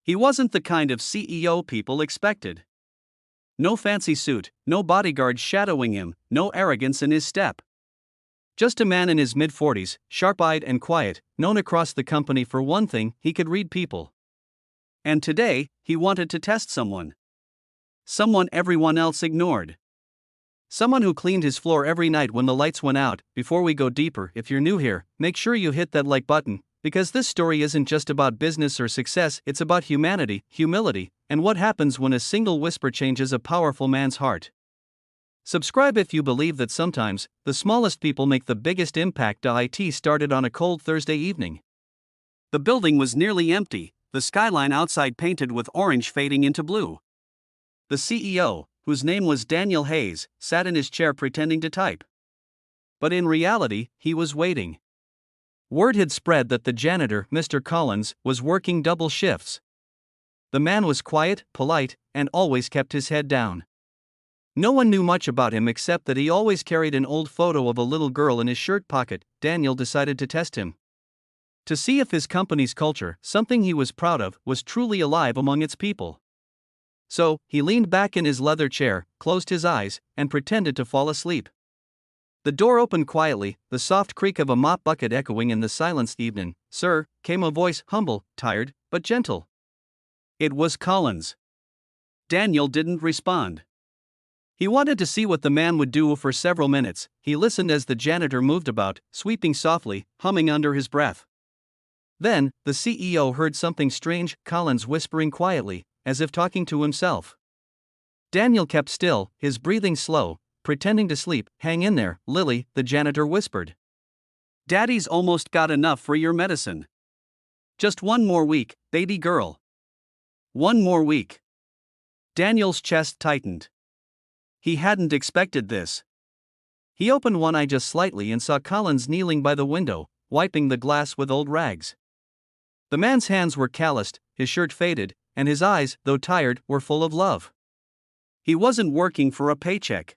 He wasn't the kind of CEO people expected. No fancy suit, no bodyguard shadowing him, no arrogance in his step. Just a man in his mid-40s, sharp-eyed and quiet, known across the company for one thing: he could read people. And today, he wanted to test someone. Someone everyone else ignored. Someone who cleaned his floor every night when the lights went out. Before we go deeper, if you're new here, make sure you hit that like button, because this story isn't just about business or success, it's about humanity, humility, and what happens when a single whisper changes a powerful man's heart. Subscribe if you believe that sometimes, the smallest people make the biggest impact. It started on a cold Thursday evening. The building was nearly empty, the skyline outside painted with orange fading into blue. The CEO, whose name was Daniel Hayes, sat in his chair pretending to type. But in reality, he was waiting. Word had spread that the janitor, Mr. Collins, was working double shifts. The man was quiet, polite, and always kept his head down. No one knew much about him except that he always carried an old photo of a little girl in his shirt pocket. Daniel decided to test him. To see if his company's culture, something he was proud of, was truly alive among its people. So, he leaned back in his leather chair, closed his eyes, and pretended to fall asleep. The door opened quietly, the soft creak of a mop bucket echoing in the silenced evening. "Sir," came a voice, humble, tired, but gentle. It was Collins. Daniel didn't respond. He wanted to see what the man would do. For several minutes, he listened as the janitor moved about, sweeping softly, humming under his breath. Then, the CEO heard something strange, Collins whispering quietly, as if talking to himself. Daniel kept still, his breathing slow, pretending to sleep. "Hang in there, Lily," the janitor whispered. "Daddy's almost got enough for your medicine. Just one more week, baby girl. One more week." Daniel's chest tightened. He hadn't expected this. He opened one eye just slightly and saw Collins kneeling by the window, wiping the glass with old rags. The man's hands were calloused, his shirt faded, and his eyes, though tired, were full of love. He wasn't working for a paycheck.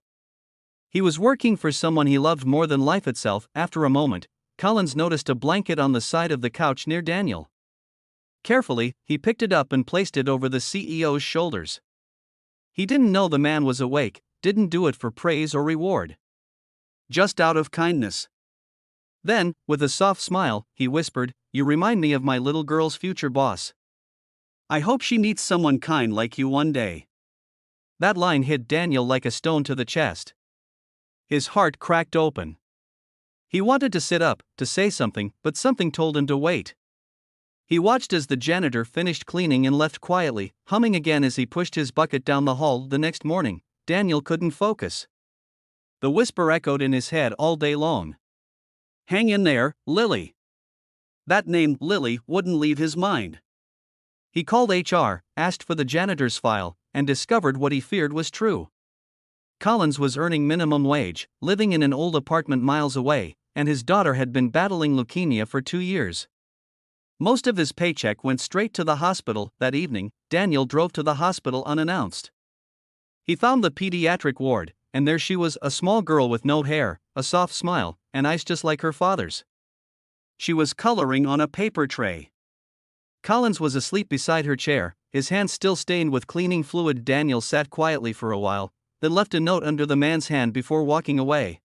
He was working for someone he loved more than life itself. After a moment, Collins noticed a blanket on the side of the couch near Daniel. Carefully, he picked it up and placed it over the CEO's shoulders. He didn't know the man was awake, didn't do it for praise or reward. Just out of kindness. Then, with a soft smile, he whispered, "You remind me of my little girl's future boss. I hope she meets someone kind like you one day." That line hit Daniel like a stone to the chest. His heart cracked open. He wanted to sit up, to say something, but something told him to wait. He watched as the janitor finished cleaning and left quietly, humming again as he pushed his bucket down the hall. The next morning, Daniel couldn't focus. The whisper echoed in his head all day long. "Hang in there, Lily." That name, Lily, wouldn't leave his mind. He called HR, asked for the janitor's file, and discovered what he feared was true. Collins was earning minimum wage, living in an old apartment miles away, and his daughter had been battling leukemia for 2 years. Most of his paycheck went straight to the hospital. That evening, Daniel drove to the hospital unannounced. He found the pediatric ward, and there she was, a small girl with no hair, a soft smile, and eyes just like her father's. She was coloring on a paper tray. Collins was asleep beside her chair, his hands still stained with cleaning fluid. Daniel sat quietly for a while, then left a note under the man's hand before walking away.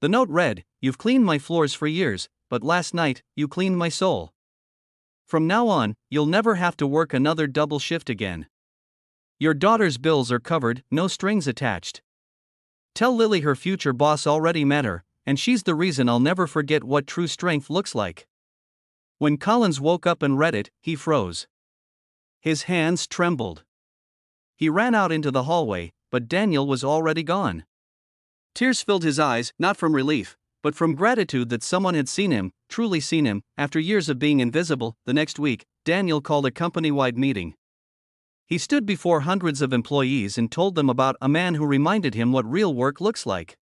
The note read, "You've cleaned my floors for years, but last night, you cleaned my soul. From now on, you'll never have to work another double shift again. Your daughter's bills are covered, no strings attached. Tell Lily her future boss already met her, and she's the reason I'll never forget what true strength looks like." When Collins woke up and read it, he froze. His hands trembled. He ran out into the hallway, but Daniel was already gone. Tears filled his eyes, not from relief, but from gratitude that someone had seen him, truly seen him. After years of being invisible, the next week, Daniel called a company-wide meeting. He stood before hundreds of employees and told them about a man who reminded him what real work looks like.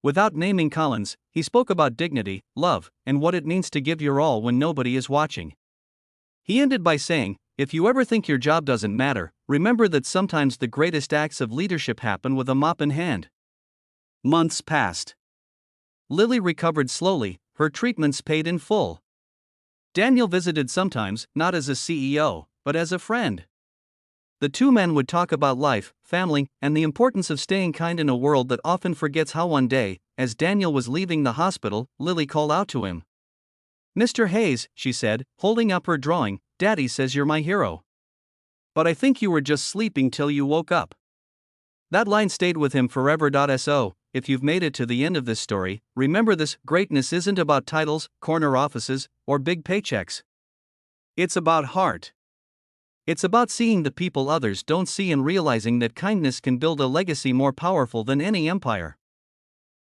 Without naming Collins, he spoke about dignity, love, and what it means to give your all when nobody is watching. He ended by saying, "If you ever think your job doesn't matter, remember that sometimes the greatest acts of leadership happen with a mop in hand." Months passed. Lily recovered slowly, her treatments paid in full. Daniel visited sometimes, not as a CEO, but as a friend. The two men would talk about life, family, and the importance of staying kind in a world that often forgets how. One day, as Daniel was leaving the hospital, Lily called out to him. "Mr. Hayes," she said, holding up her drawing, "Daddy says you're my hero. But I think you were just sleeping till you woke up." That line stayed with him forever. So, if you've made it to the end of this story, remember this: greatness isn't about titles, corner offices, or big paychecks. It's about heart. It's about seeing the people others don't see and realizing that kindness can build a legacy more powerful than any empire.